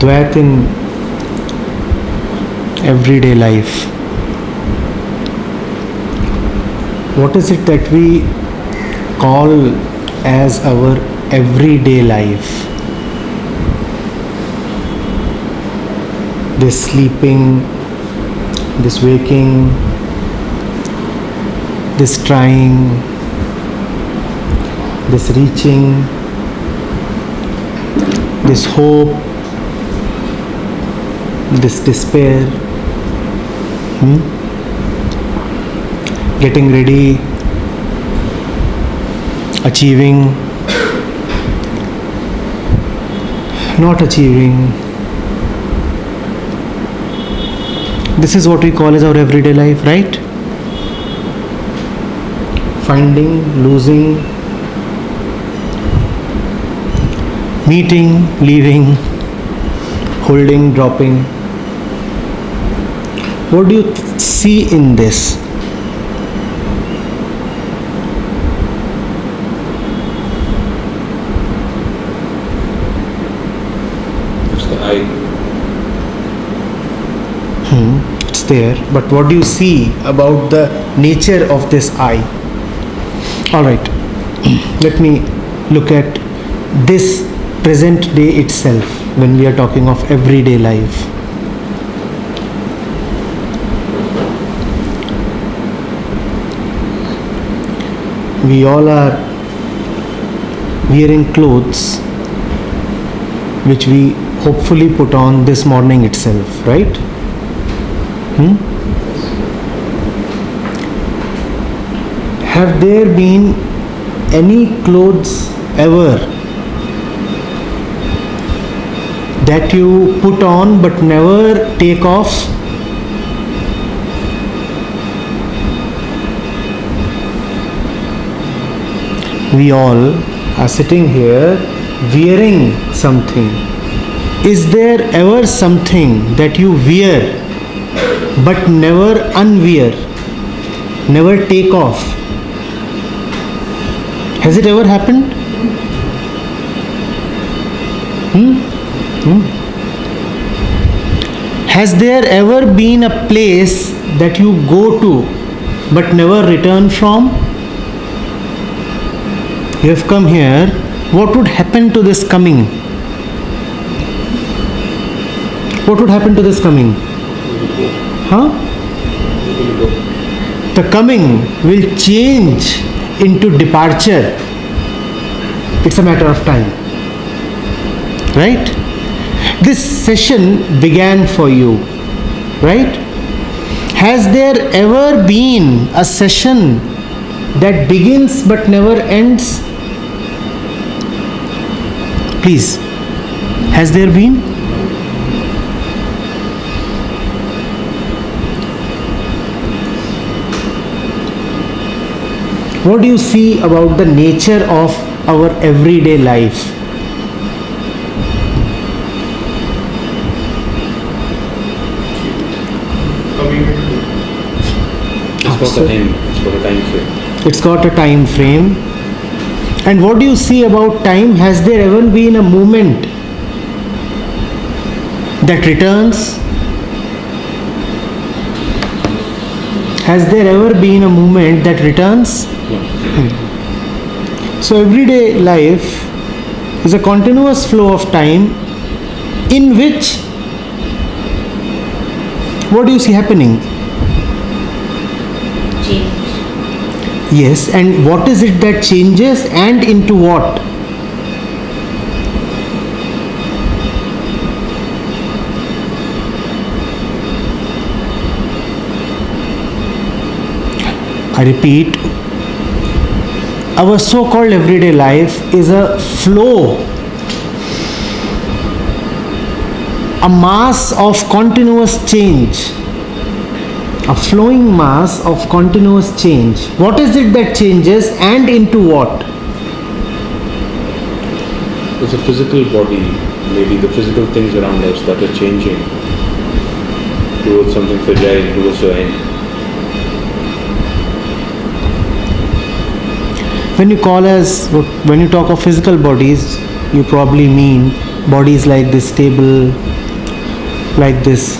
Advait in everyday life. What is it that we call as our everyday life? This sleeping, this waking, this trying, this reaching, this hope, this despair, getting ready, achieving, not achieving. This is what we call as our everyday life, right? Finding, losing, meeting, leaving, holding, dropping. What do you see in this? It's the I. It's there, but what do you see about the nature of this I? All right, let me look at this present day itself when we are talking of everyday life. We all are wearing clothes which we hopefully put on this morning itself, right? Have there been any clothes ever that you put on but never take off? We all are sitting here wearing something. Is there ever something that you wear but never unwear, never take off? Has it ever happened? Has there ever been a place that you go to but never return from? You have come here, what would happen to this coming? What would happen to this coming? The coming will change into departure. It's a matter of time. Right? This session began for you. Right? Has there ever been a session that begins but never ends? Please, has there been? What do you see about the nature of our everyday life? It's got a time frame. And what do you see about time? Has there ever been a moment that returns? Has there ever been a moment that returns? So everyday life is a continuous flow of time in which, what do you see happening? Change. Yes, and what is it that changes and into what? I repeat, our so-called everyday life is a flow, a mass of continuous change, a flowing mass of continuous change. What is it that changes and into what? It's a physical body, maybe the physical things around us that are changing towards something fragile, towards the end. When you talk of physical bodies, you probably mean bodies like this table, like this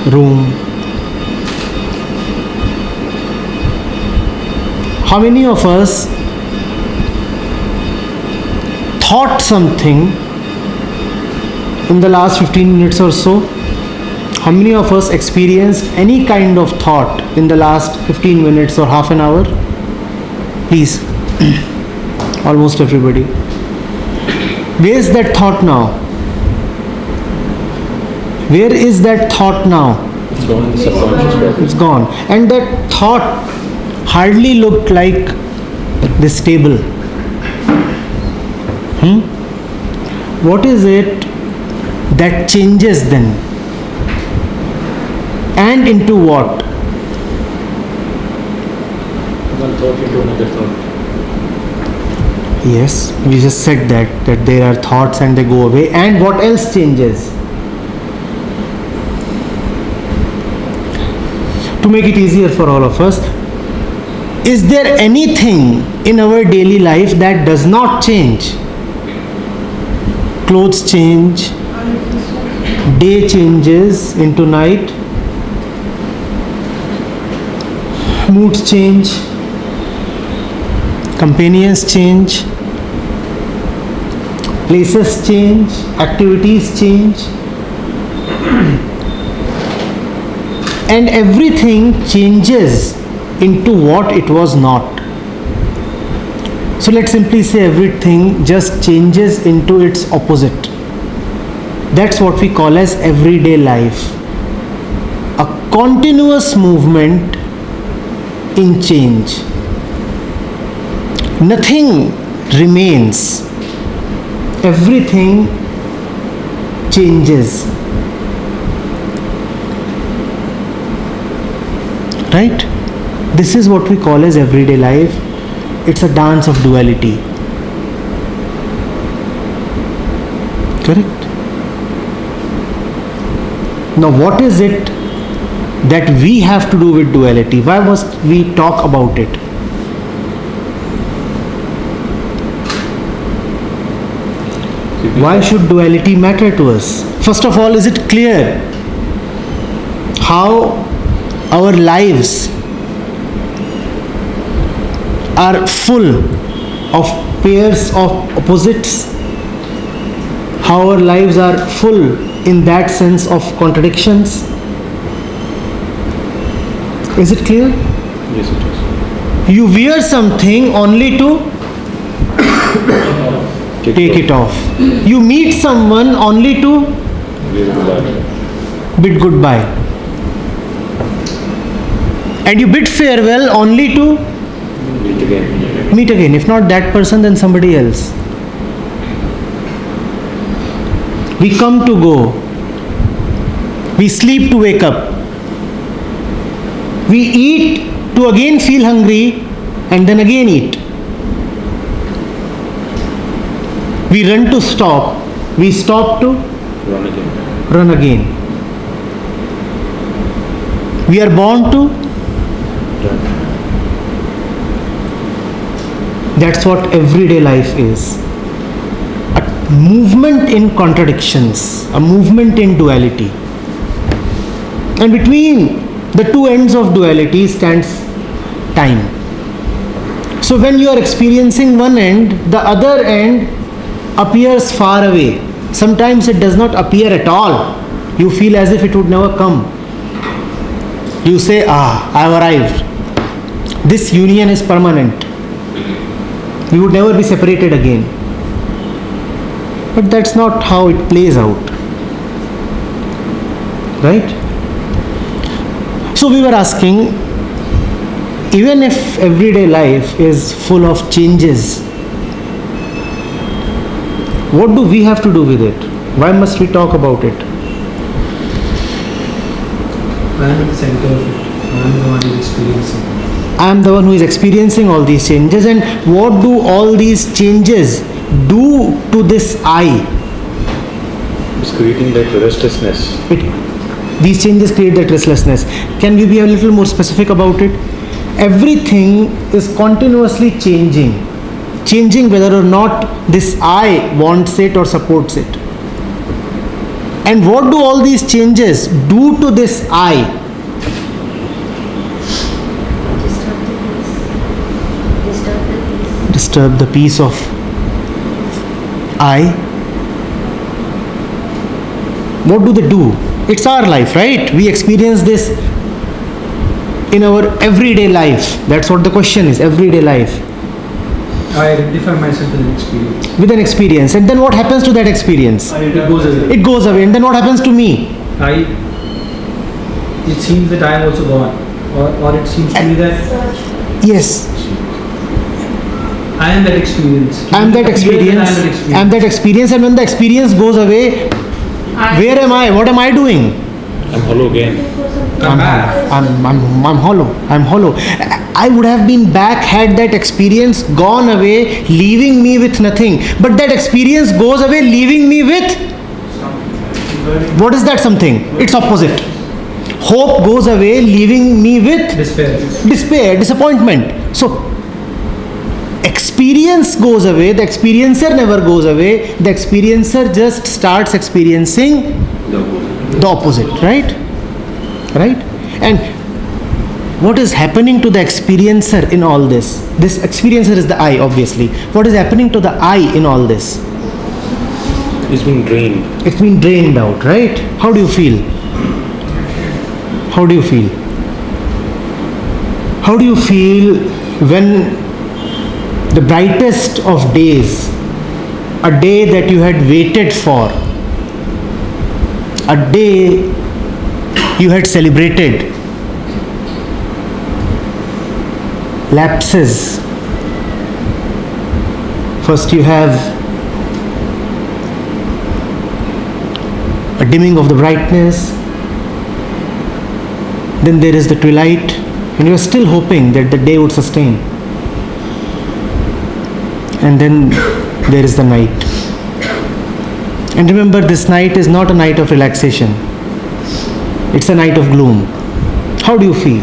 room. How many of us thought something in the last 15 minutes or so? How many of us experienced any kind of thought in the last 15 minutes or half an hour? Please. Almost everybody. Where is that thought now? Where is that thought now? It's gone in the subconscious body. It's gone. And that thought hardly looked like this table. What is it that changes then? And into what? One thought into another thought. Yes, we just said that there are thoughts and they go away. And what else changes? To make it easier for all of us, is there anything in our daily life that does not change? Clothes change, day changes into night, moods change, companions change, places change, activities change, and everything changes into what it was not. So let's simply say everything just changes into its opposite. That's what we call as everyday life. A continuous movement in change. Nothing remains. Everything changes. Right? This is what we call as everyday life. It's a dance of duality. Correct? Now what is it that we have to do with duality? Why must we talk about it? Why should duality matter to us? First of all, is it clear how our lives are full of pairs of opposites? How our lives are full in that sense of contradictions? Is it clear? Yes, it is. You wear something only to take it off. You meet someone only to bid goodbye. And you bid farewell only to meet again. If not that person, then somebody else. We come to go. We sleep to wake up. We eat to again feel hungry and then again eat. We run to stop. We stop to run again. We are born to. That's what everyday life is. A movement in contradictions, a movement in duality. And between the two ends of duality stands time. So when you are experiencing one end, the other end appears far away. Sometimes it does not appear at all. You feel as if it would never come. You say, I have arrived. This union is permanent. We would never be separated again. But that's not how it plays out. Right? So we were asking, even if everyday life is full of changes, what do we have to do with it? Why must we talk about it? I am at the center of it. I am the one who is experiencing. I am the one who is experiencing all these changes. And what do all these changes do to this I? It's creating that restlessness. These changes create that restlessness. Can we be a little more specific about it? Everything is continuously changing. Changing whether or not this I wants it or supports it. And what do all these changes do to this I? Disturb the peace of I. What do they do? It's our life, right? We experience this in our everyday life. That's what the question is, everyday life. I identify myself with an experience. With an experience. And then what happens to that experience? It goes away. It goes away. And then what happens to me? It seems that I am also gone. Or it seems to me that Yes. I am that experience. I am that experience. I am that experience. And when the experience goes away, where am I? What am I doing? I'm hollow again. I'm back. I'm hollow. I'm hollow. I would have been back had that experience gone away, leaving me with nothing. But that experience goes away, leaving me with, what is that something? It's opposite. Hope goes away, leaving me with despair, disappointment. So experience goes away, the experiencer never goes away, the experiencer just starts experiencing the opposite, right? Right? And what is happening to the experiencer in all this? This experiencer is the I, obviously. What is happening to the I in all this? It's been drained. It's been drained out, right? How do you feel? How do you feel? How do you feel when the brightest of days, a day that you had waited for, a day you had celebrated, lapses? First you have a dimming of the brightness, then there is the twilight, and you are still hoping that the day would sustain. And then there is the night. And remember, this night is not a night of relaxation. It's a night of gloom. How do you feel?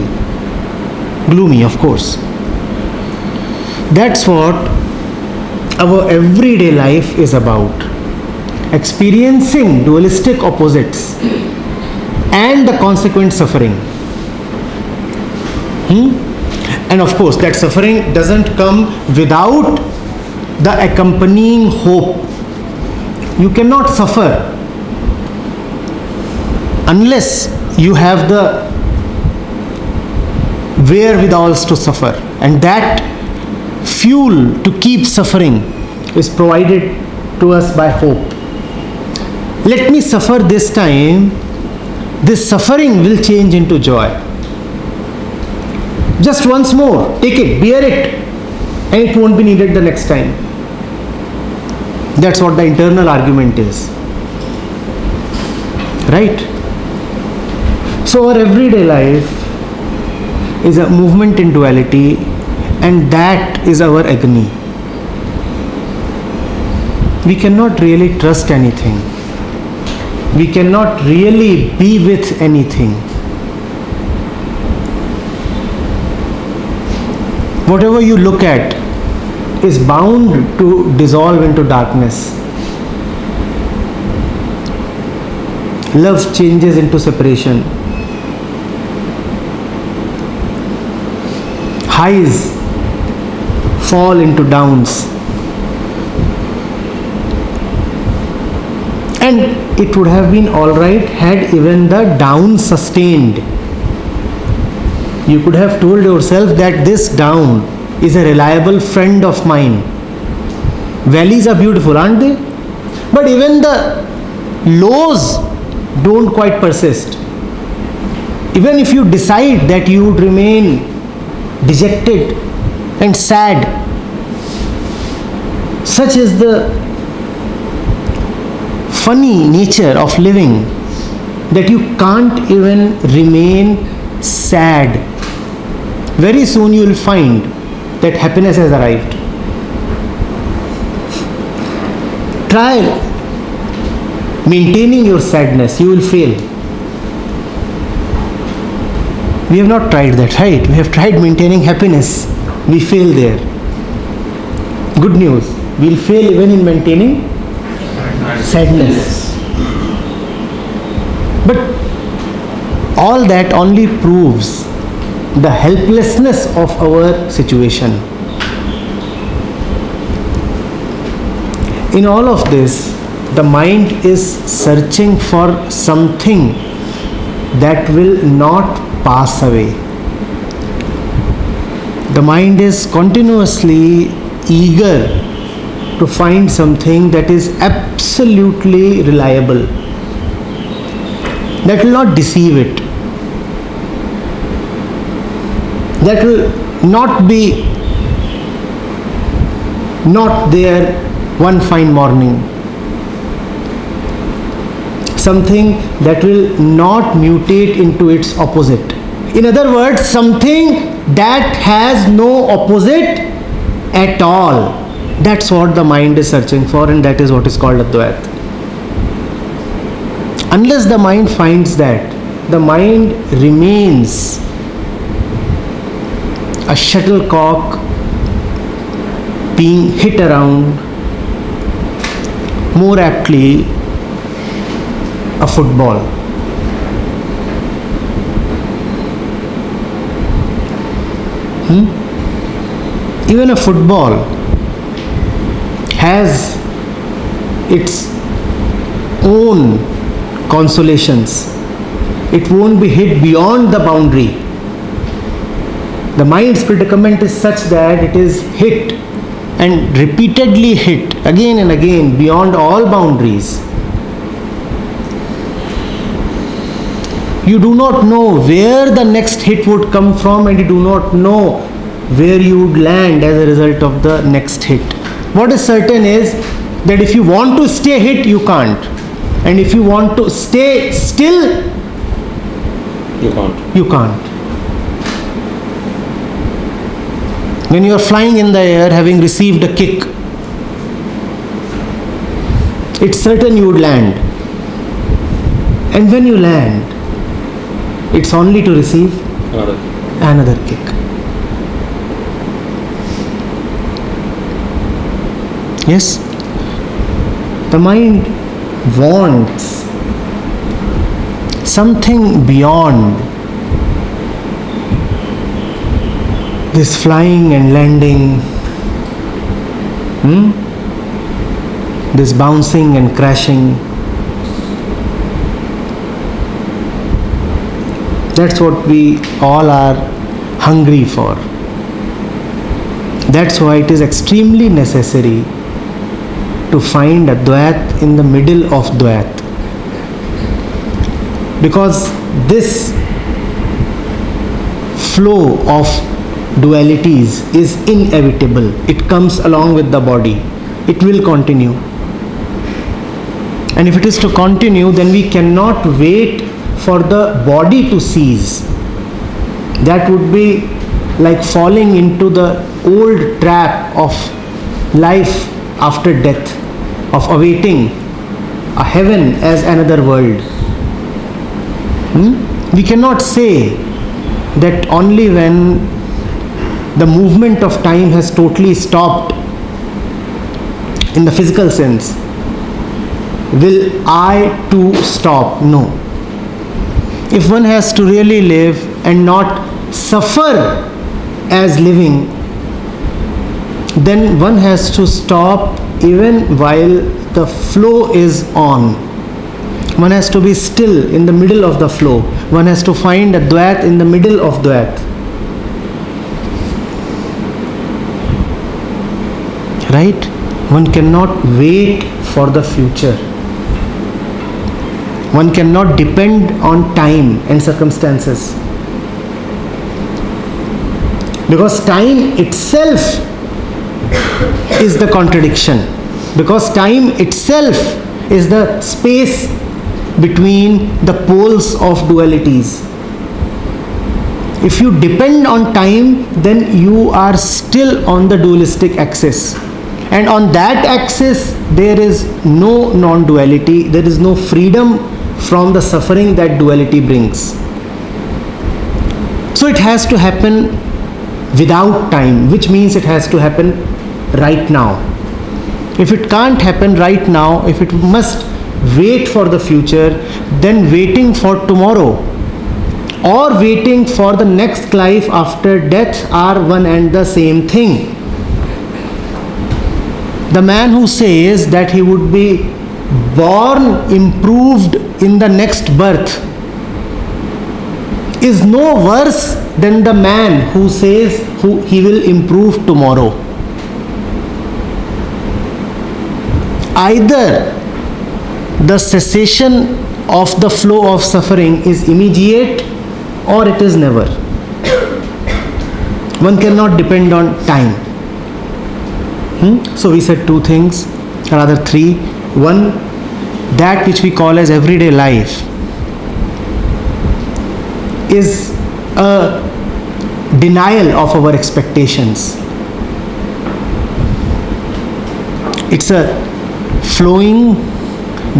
Gloomy, of course. That's what our everyday life is about. Experiencing dualistic opposites and the consequent suffering. And of course, that suffering doesn't come without the accompanying hope. You cannot suffer unless you have the wherewithals to suffer. And that fuel to keep suffering is provided to us by hope. Let me suffer this time, this suffering will change into joy. Just once more, take it, bear it, and it won't be needed the next time. That's what the internal argument is. Right? So our everyday life is a movement in duality, and that is our agony. We cannot really trust anything. We cannot really be with anything. Whatever you look at is bound to dissolve into darkness. Love changes into separation. Highs fall into downs. And it would have been alright had even the down sustained. You could have told yourself that this down is a reliable friend of mine. Valleys are beautiful, aren't they? But even the lows don't quite persist. Even if you decide that you would remain dejected and sad, such is the funny nature of living that you can't even remain sad. Very soon you will find that happiness has arrived. Try maintaining your sadness, you will fail. We have not tried that, right? We have tried maintaining happiness. We fail there. Good news, we will fail even in maintaining sadness. But all that only proves the helplessness of our situation. In all of this, the mind is searching for something that will not pass away. The mind is continuously eager to find something that is absolutely reliable, that will not deceive it, that will not be not there one fine morning, something that will not mutate into its opposite. In other words, something that has no opposite at all. That's what the mind is searching for, and that is what is called Advait. Unless the mind finds that, the mind remains a shuttlecock being hit around, more aptly a football. Even a football has its own consolations. It won't be hit beyond the boundary. The mind's predicament is such that it is hit and repeatedly hit again and again beyond all boundaries. You do not know where the next hit would come from, and you do not know where you would land as a result of the next hit. What is certain is that if you want to stay hit, you can't. And if you want to stay still, you can't. When you are flying in the air, having received a kick, it's certain you would land. And when you land, it's only to receive another kick. Yes? The mind wants something beyond this flying and landing, this bouncing and crashing. That's what we all are hungry for. That's why it is extremely necessary to find Advait in the middle of Dvait. Because this flow of dualities is inevitable. It comes along with the body. It will continue. And if it is to continue, then we cannot wait for the body to cease. That would be like falling into the old trap of life after death, of awaiting a heaven as another world. We cannot say that only when the movement of time has totally stopped in the physical sense will I too stop. No. If one has to really live and not suffer as living, then one has to stop even while the flow is on. One has to be still in the middle of the flow. One has to find Advait in the middle of Dvait. Right? One cannot wait for the future. One cannot depend on time and circumstances. Because time itself is the contradiction. Because time itself is the space between the poles of dualities. If you depend on time, then you are still on the dualistic axis. And on that axis, there is no non-duality, there is no freedom from the suffering that duality brings. So it has to happen without time, which means it has to happen right now. If it can't happen right now, if it must wait for the future, then waiting for tomorrow or waiting for the next life after death are one and the same thing. The man who says that he would be born improved in the next birth is no worse than the man who says he will improve tomorrow. Either the cessation of the flow of suffering is immediate or it is never. One cannot depend on time. So we said two things, rather three. One, that which we call as everyday life is a denial of our expectations. It's a flowing,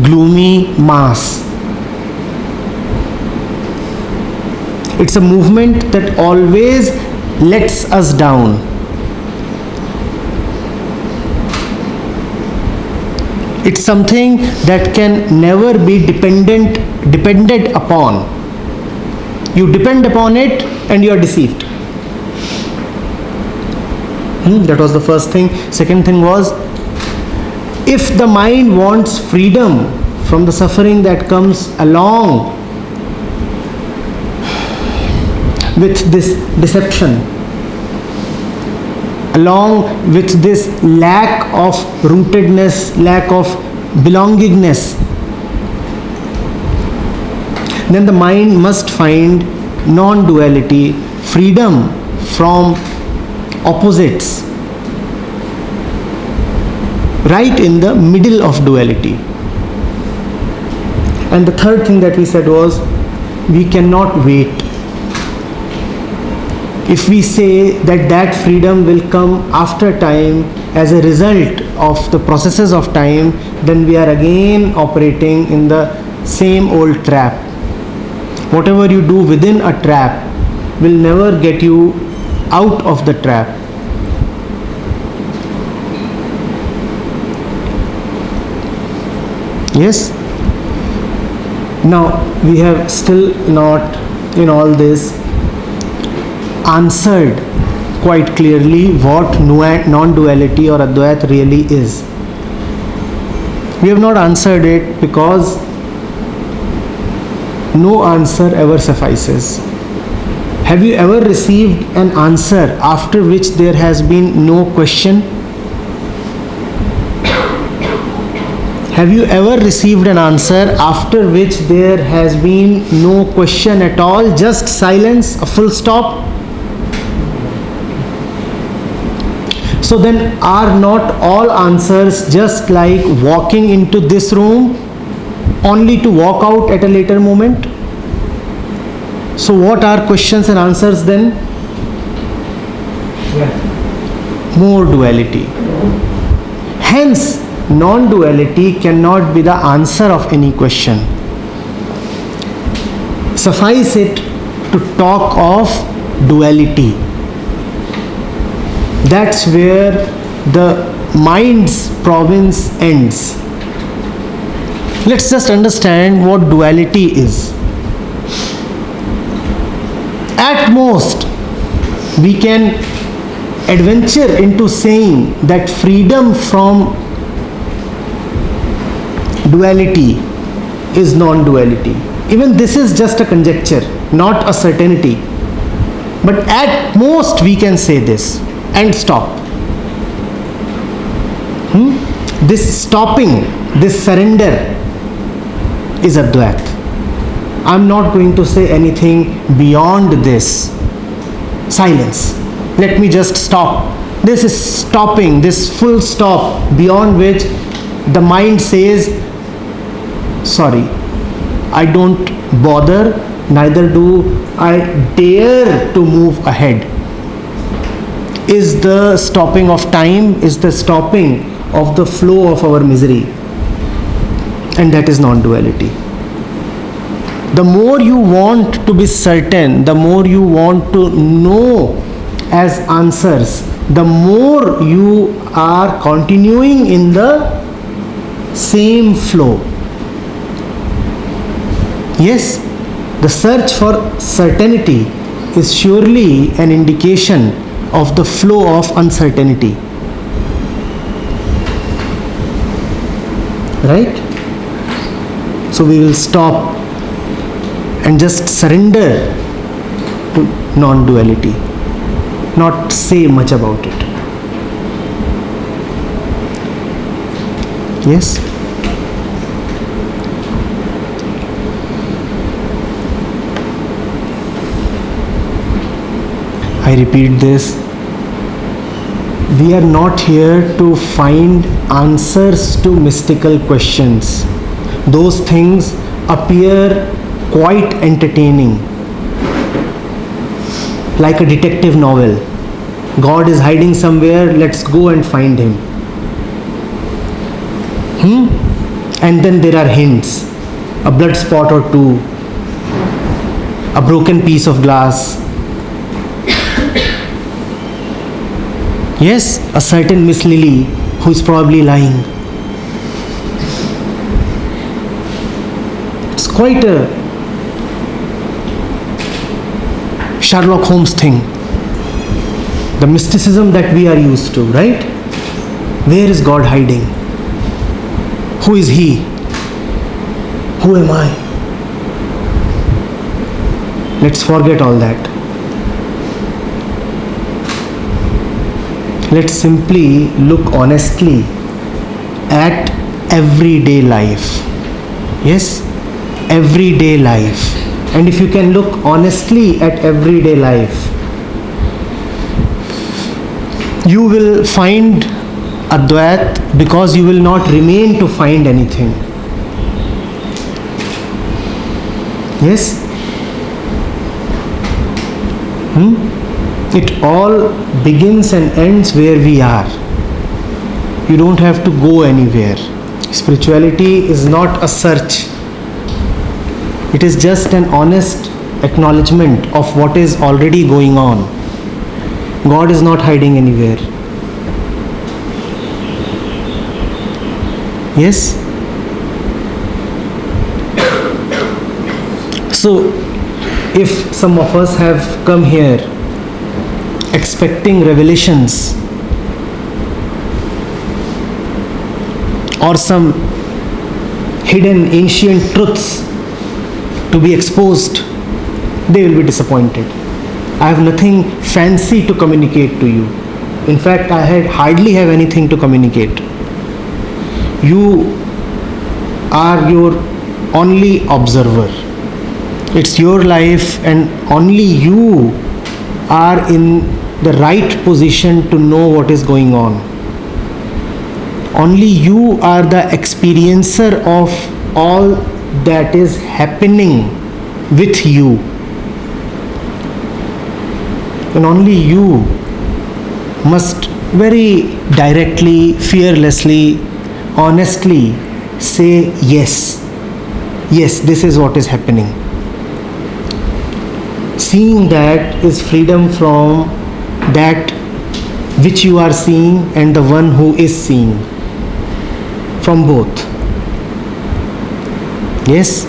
gloomy mass. It's a movement that always lets us down. It's something that can never be depended upon. You depend upon it and you are deceived. That was the first thing. Second thing was, if the mind wants freedom from the suffering that comes along with this deception, along with this lack of rootedness, lack of belongingness, then the mind must find non-duality, freedom from opposites, right in the middle of duality. And the third thing that we said was, we cannot wait. If we say that freedom will come after time as a result of the processes of time, then we are again operating in the same old trap. Whatever you do within a trap will never get you out of the trap. Yes? Now, we have still not, in all this, answered quite clearly what non-duality or Advait really is. We have not answered it because no answer ever suffices. Have you ever received an answer after which there has been no question? Have you ever received an answer after which there has been no question at all, just silence, a full stop? So then, are not all answers just like walking into this room only to walk out at a later moment? So what are questions and answers then? More duality. Hence, non-duality cannot be the answer of any question. Suffice it to talk of duality. That's where the mind's province ends. Let's just understand what duality is. At most, we can adventure into saying that freedom from duality is non-duality. Even this is just a conjecture, not a certainty. But at most we can say this and stop. This stopping, this surrender is Advait. I'm not going to say anything beyond this. Silence. Let me just stop. This is stopping, this full stop beyond which the mind says, sorry, I don't bother, neither do I dare to move ahead. Is the stopping of time, is the stopping of the flow of our misery. And that is non-duality. The more you want to be certain, the more you want to know as answers, the more you are continuing in the same flow. Yes, the search for certainty is surely an indication of the flow of uncertainty. Right? So we will stop and just surrender to non-duality, not say much about it. Yes? I repeat this. We are not here to find answers to mystical questions. Those things appear quite entertaining, like a detective novel. God is hiding somewhere, let's go and find him. And then there are hints, a blood spot or two, a broken piece of glass. Yes, a certain Miss Lily who is probably lying. It's quite a Sherlock Holmes thing. The mysticism that we are used to, right? Where is God hiding? Who is He? Who am I? Let's forget all that. Let's simply look honestly at everyday life. Yes? Everyday life. And if you can look honestly at everyday life, you will find Advait, because you will not remain to find anything. Yes? It all begins and ends where we are. You don't have to go anywhere. Spirituality is not a search. It is just an honest acknowledgement of what is already going on. God is not hiding anywhere. Yes? So, if some of us have come here expecting revelations or some hidden ancient truths to be exposed, they will be disappointed. I have nothing fancy to communicate to you. In fact, I hardly have anything to communicate. You are your only observer. It's your life, and only you are in the right position to know what is going on. Only you are the experiencer of all that is happening with you. And only you must very directly, fearlessly, honestly say yes. Yes, this is what is happening. Seeing that is freedom from that which you are seeing and the one who is seeing. From both. Yes?